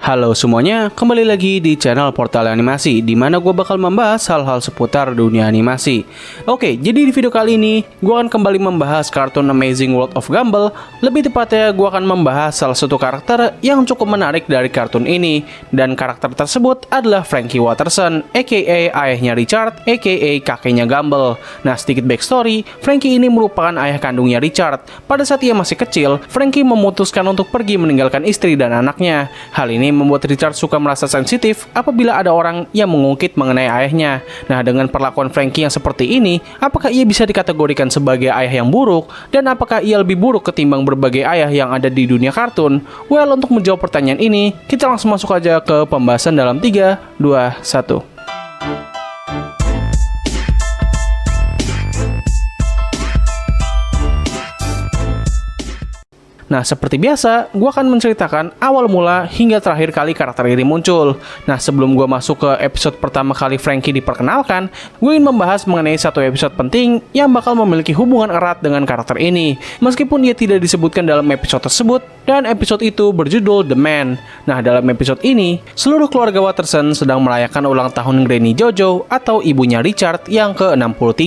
Halo semuanya, kembali lagi di channel Portal Animasi, di mana gue bakal membahas hal-hal seputar dunia animasi. Oke, jadi di video kali ini gue akan kembali membahas kartun Amazing World of Gumball. Lebih tepatnya gue akan membahas salah satu karakter yang cukup menarik dari kartun ini. Dan karakter tersebut adalah Frankie Watterson, aka ayahnya Richard, aka kakeknya Gumball. Nah, sedikit backstory, Frankie ini merupakan ayah kandungnya Richard. Pada saat ia masih kecil, Frankie memutuskan untuk pergi meninggalkan istri dan anaknya. Hal ini membuat Richard suka merasa sensitif apabila ada orang yang mengungkit mengenai ayahnya. Nah, dengan perlakuan Frankie yang seperti ini, apakah ia bisa dikategorikan sebagai ayah yang buruk? Dan apakah ia lebih buruk ketimbang berbagai ayah yang ada di dunia kartun? Well, untuk menjawab pertanyaan ini, kita langsung masuk aja ke pembahasan dalam 3, 2, 1. Nah, seperti biasa, gue akan menceritakan awal mula hingga terakhir kali karakter ini muncul. Nah, sebelum gue masuk ke episode pertama kali Frankie diperkenalkan, gue ingin membahas mengenai satu episode penting yang bakal memiliki hubungan erat dengan karakter ini. Meskipun ia tidak disebutkan dalam episode tersebut, dan episode itu berjudul The Man. Nah, dalam episode ini, seluruh keluarga Watterson sedang merayakan ulang tahun Granny Jojo atau ibunya Richard yang ke-63.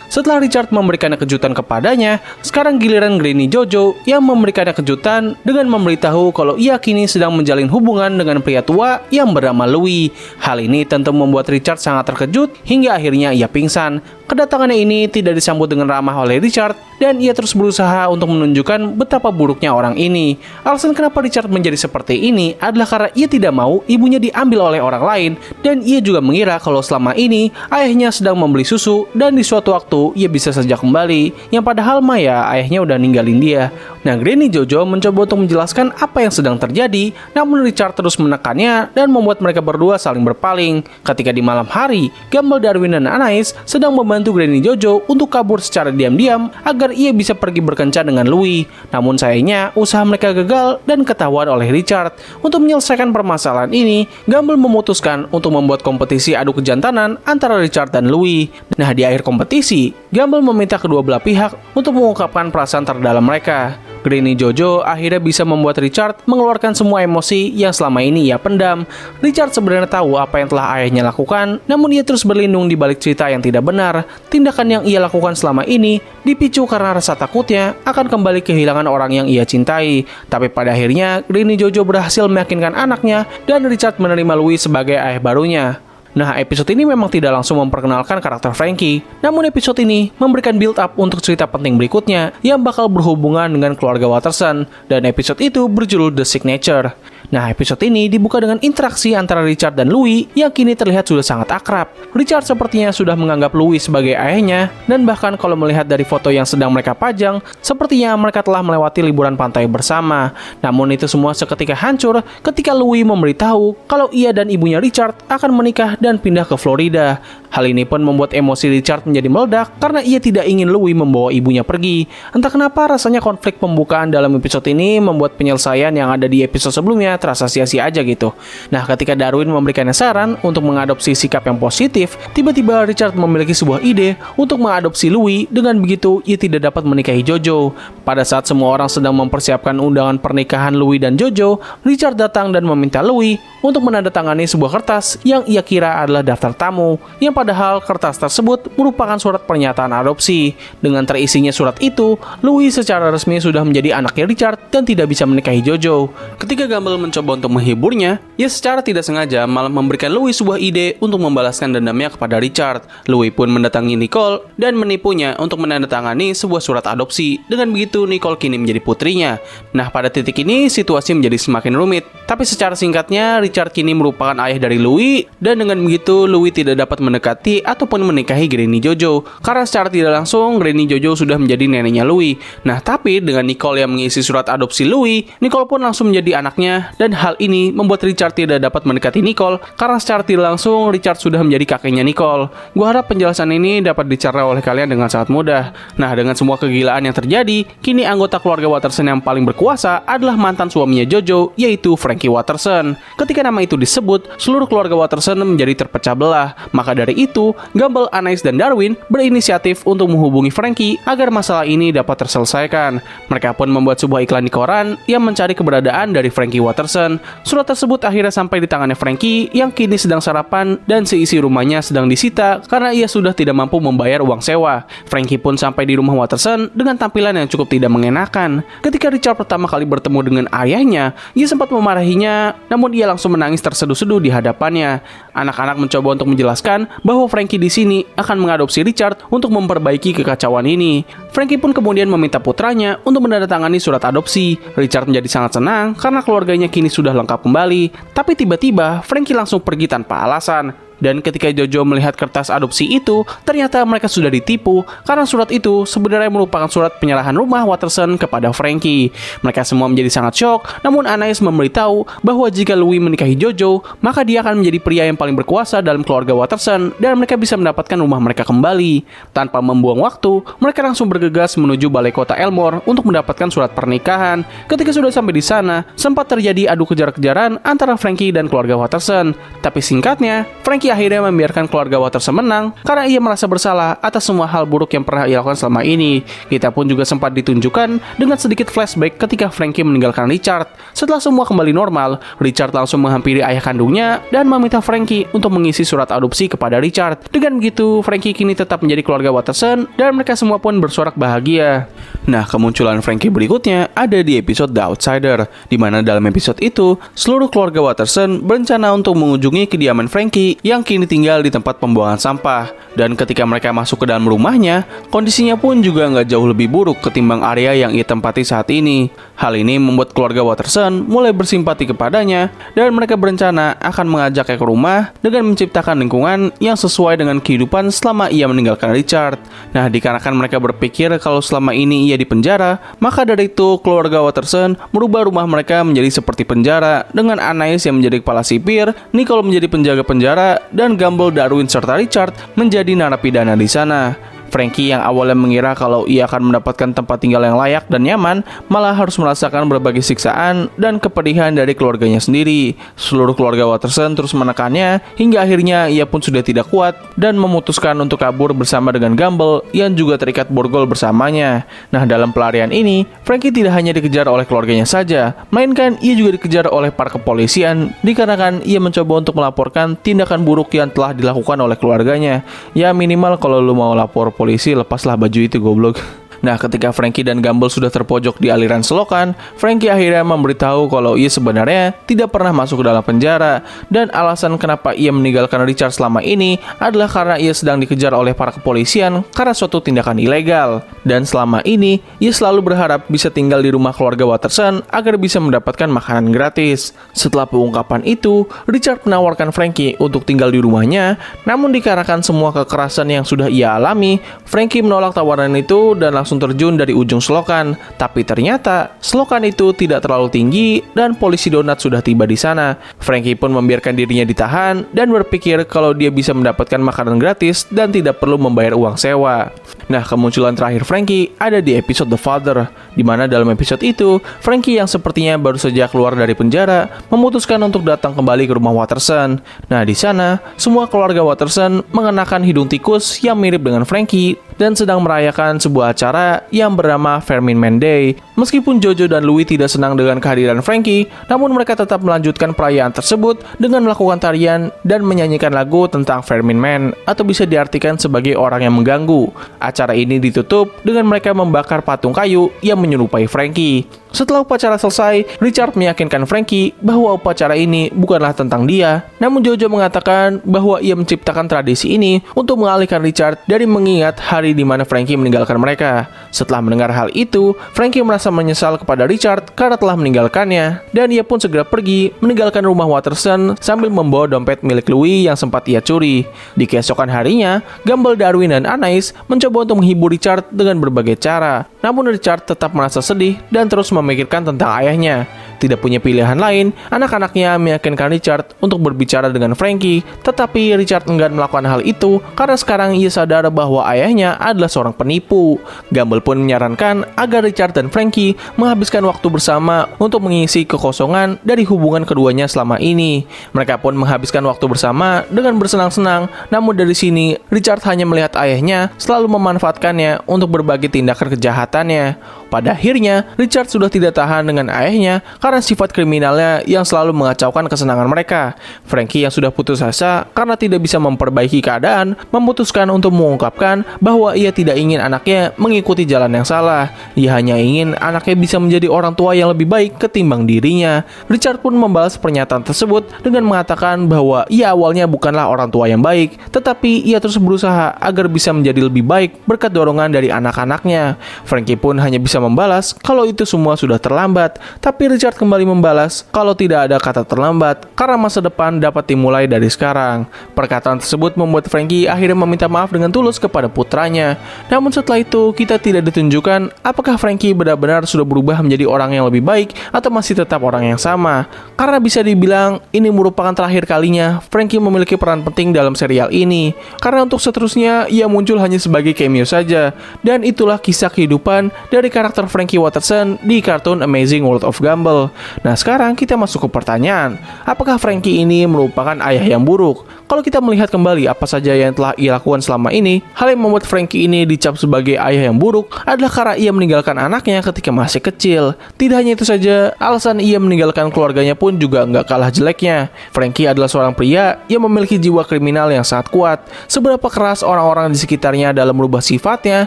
Setelah Richard memberikan kejutan kepadanya, sekarang giliran Granny Jojo yang memberikan kejutan dengan memberitahu kalau ia kini sedang menjalin hubungan dengan pria tua yang bernama Louis. Hal ini tentu membuat Richard sangat terkejut hingga akhirnya ia pingsan. Kedatangannya ini tidak disambut dengan ramah oleh Richard dan ia terus berusaha untuk menunjukkan betapa buruknya orang ini. Alasan kenapa Richard menjadi seperti ini adalah karena ia tidak mau ibunya diambil oleh orang lain dan ia juga mengira kalau selama ini ayahnya sedang membeli susu dan di suatu waktu ia bisa saja kembali, yang padahal ya ayahnya udah ninggalin dia. Nah, Granny Jojo mencoba untuk menjelaskan apa yang sedang terjadi, namun Richard terus menekannya dan membuat mereka berdua saling berpaling. Ketika di malam hari, Gumball, Darwin, dan Anais sedang membantu Granny Jojo untuk kabur secara diam-diam agar ia bisa pergi berkencan dengan Louis. Namun sayangnya, usaha mereka gagal dan ketahuan oleh Richard. Untuk menyelesaikan permasalahan ini, Gumball memutuskan untuk membuat kompetisi adu kejantanan antara Richard dan Louis. Nah, di akhir kompetisi, Gumball meminta kedua belah pihak untuk mengungkapkan perasaan terdalam mereka. Granny Jojo akhirnya bisa membuat Richard mengeluarkan semua emosi yang selama ini ia pendam. Richard sebenarnya tahu apa yang telah ayahnya lakukan, namun ia terus berlindung di balik cerita yang tidak benar. Tindakan yang ia lakukan selama ini dipicu karena rasa takutnya akan kembali kehilangan orang yang ia cintai. Tapi pada akhirnya, Granny Jojo berhasil meyakinkan anaknya dan Richard menerima Louis sebagai ayah barunya. Nah, episode ini memang tidak langsung memperkenalkan karakter Frankie, namun episode ini memberikan build up untuk cerita penting berikutnya yang bakal berhubungan dengan keluarga Watterson, dan episode itu berjudul The Signature. Nah, episode ini dibuka dengan interaksi antara Richard dan Louis yang kini terlihat sudah sangat akrab. Richard sepertinya sudah menganggap Louis sebagai ayahnya, dan bahkan kalau melihat dari foto yang sedang mereka pajang, sepertinya mereka telah melewati liburan pantai bersama. Namun itu semua seketika hancur ketika Louis memberitahu kalau ia dan ibunya Richard akan menikah dan pindah ke Florida. Hal ini pun membuat emosi Richard menjadi meledak karena ia tidak ingin Louis membawa ibunya pergi. Entah kenapa rasanya konflik pembukaan dalam episode ini membuat penyelesaian yang ada di episode sebelumnya terasa sia-sia aja gitu. Nah, ketika Darwin memberikannya saran untuk mengadopsi sikap yang positif, tiba-tiba Richard memiliki sebuah ide untuk mengadopsi Louis. Dengan begitu, ia tidak dapat menikahi Jojo. Pada saat semua orang sedang mempersiapkan undangan pernikahan Louis dan Jojo, Richard datang dan meminta Louis untuk menandatangani sebuah kertas yang ia kira adalah daftar tamu, yang padahal kertas tersebut merupakan surat pernyataan adopsi. Dengan terisinya surat itu, Louis secara resmi sudah menjadi anaknya Richard dan tidak bisa menikahi Jojo. Ketika Gumball mencoba untuk menghiburnya, ia secara tidak sengaja malah memberikan Louis sebuah ide untuk membalaskan dendamnya kepada Richard. Louis pun mendatangi Nicole dan menipunya untuk menandatangani sebuah surat adopsi. Dengan begitu, Nicole kini menjadi putrinya. Nah, pada titik ini situasi menjadi semakin rumit. Tapi secara singkatnya, Richard kini merupakan ayah dari Louis, dan dengan begitu Louis tidak dapat mendekati ataupun menikahi Granny Jojo karena secara tidak langsung Granny Jojo sudah menjadi neneknya Louis. Nah, tapi dengan Nicole yang mengisi surat adopsi Louis, Nicole pun langsung menjadi anaknya, dan hal ini membuat Richard tidak dapat mendekati Nicole karena secara tidak langsung Richard sudah menjadi kakeknya Nicole. Gua harap penjelasan ini dapat dicerna oleh kalian dengan sangat mudah. Nah, dengan semua kegilaan yang terjadi, kini anggota keluarga Watterson yang paling berkuasa adalah mantan suaminya Jojo, yaitu Frankie Frankie Watterson. Ketika nama itu disebut, seluruh keluarga Watterson menjadi terpecah belah. Maka dari itu, Gumbel, Anais, dan Darwin berinisiatif untuk menghubungi Frankie agar masalah ini dapat terselesaikan. Mereka pun membuat sebuah iklan di koran yang mencari keberadaan dari Frankie Watterson. Surat tersebut akhirnya sampai di tangannya Frankie yang kini sedang sarapan dan seisi rumahnya sedang disita karena ia sudah tidak mampu membayar uang sewa. Frankie pun sampai di rumah Watterson dengan tampilan yang cukup tidak mengenakan. Ketika Richard pertama kali bertemu dengan ayahnya, ia sempat memarahinya, namun ia langsung menangis terseduh-seduh di hadapannya. Anak-anak mencoba untuk menjelaskan bahwa Frankie di sini akan mengadopsi Richard untuk memperbaiki kekacauan ini. Frankie pun kemudian meminta putranya untuk menandatangani surat adopsi. Richard menjadi sangat senang karena keluarganya kini sudah lengkap kembali. Tapi tiba-tiba Frankie langsung pergi tanpa alasan. Dan ketika Jojo melihat kertas adopsi itu, ternyata mereka sudah ditipu karena surat itu sebenarnya merupakan surat penyerahan rumah Watterson kepada Frankie. Mereka semua menjadi sangat syok, namun Anais memberitahu bahwa jika Louis menikahi Jojo, maka dia akan menjadi pria yang paling berkuasa dalam keluarga Watterson dan mereka bisa mendapatkan rumah mereka kembali. Tanpa membuang waktu, mereka langsung bergegas menuju balai kota Elmore untuk mendapatkan surat pernikahan. Ketika sudah sampai di sana, sempat terjadi adu kejar-kejaran antara Frankie dan keluarga Watterson. Tapi singkatnya, Frankie akhirnya membiarkan keluarga Watterson menang karena ia merasa bersalah atas semua hal buruk yang pernah ia lakukan selama ini. Kita pun juga sempat ditunjukkan dengan sedikit flashback ketika Frankie meninggalkan Richard. Setelah semua kembali normal, Richard langsung menghampiri ayah kandungnya dan meminta Frankie untuk mengisi surat adopsi kepada Richard. Dengan begitu, Frankie kini tetap menjadi keluarga Watterson dan mereka semua pun bersorak bahagia. Nah, kemunculan Frankie berikutnya ada di episode The Outsider, di mana dalam episode itu, seluruh keluarga Watterson berencana untuk mengunjungi kediaman Frankie yang kini tinggal di tempat pembuangan sampah. Dan ketika mereka masuk ke dalam rumahnya, kondisinya pun juga nggak jauh lebih buruk ketimbang area yang ia tempati saat ini. Hal ini membuat keluarga Watterson mulai bersimpati kepadanya dan mereka berencana akan mengajaknya ke rumah dengan menciptakan lingkungan yang sesuai dengan kehidupan selama ia meninggalkan Richard. Nah, dikarenakan mereka berpikir kalau selama ini ia di penjara, maka dari itu keluarga Watterson merubah rumah mereka menjadi seperti penjara dengan Anais yang menjadi kepala sipir, Nicole menjadi penjaga penjara, dan Gumbel, Darwin, serta Richard menjadi narapidana di sana. Frankie yang awalnya mengira kalau ia akan mendapatkan tempat tinggal yang layak dan nyaman, malah harus merasakan berbagai siksaan dan kepedihan dari keluarganya sendiri. Seluruh keluarga Watterson terus menekannya, hingga akhirnya ia pun sudah tidak kuat dan memutuskan untuk kabur bersama dengan Gumbel yang juga terikat borgol bersamanya. Nah, dalam pelarian ini, Frankie tidak hanya dikejar oleh keluarganya saja, melainkan ia juga dikejar oleh para kepolisian, dikarenakan ia mencoba untuk melaporkan tindakan buruk yang telah dilakukan oleh keluarganya. Ya minimal kalau lu mau lapor polisi, lepaslah baju itu goblok. Nah, ketika Frankie dan Gumbel sudah terpojok di aliran selokan, Frankie akhirnya memberitahu kalau ia sebenarnya tidak pernah masuk ke dalam penjara dan alasan kenapa ia meninggalkan Richard selama ini adalah karena ia sedang dikejar oleh para kepolisian karena suatu tindakan ilegal. Dan selama ini, ia selalu berharap bisa tinggal di rumah keluarga Watterson agar bisa mendapatkan makanan gratis. Setelah pengungkapan itu, Richard menawarkan Frankie untuk tinggal di rumahnya, namun dikarenakan semua kekerasan yang sudah ia alami, Frankie menolak tawaran itu dan langsung terjun dari ujung selokan. Tapi ternyata selokan itu tidak terlalu tinggi dan polisi donat sudah tiba di sana. Frankie pun membiarkan dirinya ditahan dan berpikir kalau dia bisa mendapatkan makanan gratis dan tidak perlu membayar uang sewa. Nah, kemunculan terakhir Frankie ada di episode The Father, di mana dalam episode itu Frankie yang sepertinya baru saja keluar dari penjara memutuskan untuk datang kembali ke rumah Watterson. Nah, di sana semua keluarga Watterson mengenakan hidung tikus yang mirip dengan Frankie dan sedang merayakan sebuah acara yang bernama Vermin Man Day. Meskipun Jojo dan Louis tidak senang dengan kehadiran Frankie, namun mereka tetap melanjutkan perayaan tersebut dengan melakukan tarian dan menyanyikan lagu tentang Vermin Man, atau bisa diartikan sebagai orang yang mengganggu. Acara ini ditutup dengan mereka membakar patung kayu yang menyerupai Frankie. Setelah upacara selesai, Richard meyakinkan Frankie bahwa upacara ini bukanlah tentang dia. Namun Jojo mengatakan bahwa ia menciptakan tradisi ini untuk mengalihkan Richard dari mengingat hari di mana Frankie meninggalkan mereka. Setelah mendengar hal itu, Frankie merasa menyesal kepada Richard karena telah meninggalkannya, dan ia pun segera pergi meninggalkan rumah Watterson sambil membawa dompet milik Louis yang sempat ia curi. Di keesokan harinya, Gumbel, Darwin, dan Anais mencoba untuk menghibur Richard dengan berbagai cara. Namun Richard tetap merasa sedih dan terus memikirkan tentang ayahnya. Tidak punya pilihan lain, anak-anaknya meyakinkan Richard untuk berbicara dengan Frankie, tetapi Richard enggan melakukan hal itu karena sekarang ia sadar bahwa ayahnya adalah seorang penipu. Gumball pun menyarankan agar Richard dan Frankie menghabiskan waktu bersama untuk mengisi kekosongan dari hubungan keduanya selama ini. Mereka pun menghabiskan waktu bersama dengan bersenang-senang, namun dari sini Richard hanya melihat ayahnya selalu memanfaatkannya untuk berbagai tindakan kejahatannya. Pada akhirnya, Richard sudah tidak tahan dengan ayahnya karena sifat kriminalnya yang selalu mengacaukan kesenangan mereka. Frankie yang sudah putus asa karena tidak bisa memperbaiki keadaan, memutuskan untuk mengungkapkan bahwa ia tidak ingin anaknya mengikuti jalan yang salah. Ia hanya ingin anaknya bisa menjadi orang tua yang lebih baik ketimbang dirinya. Richard pun membalas pernyataan tersebut dengan mengatakan bahwa ia awalnya bukanlah orang tua yang baik, tetapi ia terus berusaha agar bisa menjadi lebih baik berkat dorongan dari anak-anaknya. Frankie pun hanya bisa membalas kalau itu semua sudah terlambat, tapi Richard kembali membalas kalau tidak ada kata terlambat karena masa depan dapat dimulai dari sekarang. Perkataan tersebut membuat Frankie akhirnya meminta maaf dengan tulus kepada putranya. Namun setelah itu kita tidak ditunjukkan apakah Frankie benar-benar sudah berubah menjadi orang yang lebih baik atau masih tetap orang yang sama. Karena bisa dibilang ini merupakan terakhir kalinya Frankie memiliki peran penting dalam serial ini. Karena untuk seterusnya ia muncul hanya sebagai cameo saja. Dan itulah kisah kehidupan dari karakter Frankie Watterson di kartun Amazing World of Gumball. Nah sekarang kita masuk ke pertanyaan, apakah Frankie ini merupakan ayah yang buruk? Kalau kita melihat kembali apa saja yang telah ia lakukan selama ini, hal yang membuat Frankie ini dicap sebagai ayah yang buruk adalah karena ia meninggalkan anaknya ketika masih kecil. Tidak hanya itu saja, alasan ia meninggalkan keluarganya pun juga nggak kalah jeleknya. Frankie adalah seorang pria yang memiliki jiwa kriminal yang sangat kuat. Seberapa keras orang-orang di sekitarnya dalam merubah sifatnya,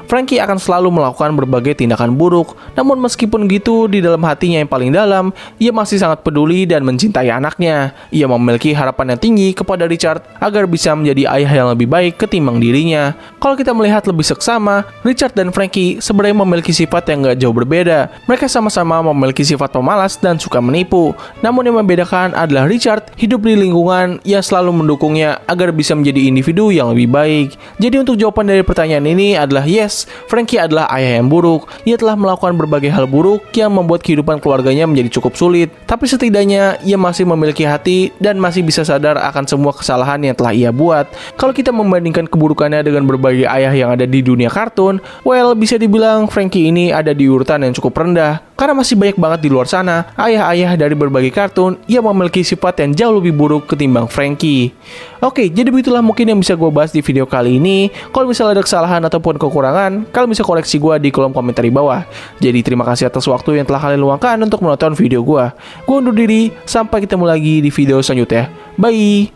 Frankie akan selalu melakukan berbagai tindakan buruk. Namun meskipun gitu, di dalam hatinya yang paling dalam, ia masih sangat peduli dan mencintai anaknya. Ia memiliki harapan yang tinggi kepada Richard agar bisa menjadi ayah yang lebih baik ketimbang dirinya. Kalau kita melihat lebih seksama, Richard dan Frankie sebenarnya memiliki sifat yang gak jauh berbeda. Mereka sama-sama memiliki sifat pemalas dan suka menipu. Namun yang membedakan adalah Richard hidup di lingkungan yang selalu mendukungnya agar bisa menjadi individu yang lebih baik. Jadi untuk jawaban dari pertanyaan ini adalah yes, Frankie adalah ayah yang buruk. Ia telah melakukan berbagai hal buruk yang membuat kehidupan keluarganya menjadi cukup sulit. Tapi setidaknya ia masih memiliki hati dan masih bisa sadar akan semua kesalahan yang telah ia buat. Kalau kita membandingkan keburukannya dengan berbagai ayah yang ada di dunia kartun, well, bisa dibilang Frankie ini ada di urutan yang cukup rendah. Karena masih banyak banget di luar sana ayah-ayah dari berbagai kartun yang memiliki sifat yang jauh lebih buruk ketimbang Frankie. Oke, jadi begitulah mungkin yang bisa gue bahas di video kali ini. Kalau misalnya ada kesalahan ataupun kekurangan, kalian bisa koreksi gue di kolom komentar di bawah. Jadi terima kasih atas waktu yang telah kalian luangkan untuk menonton video gue. Gue undur diri, sampai ketemu lagi di video selanjutnya. Bye!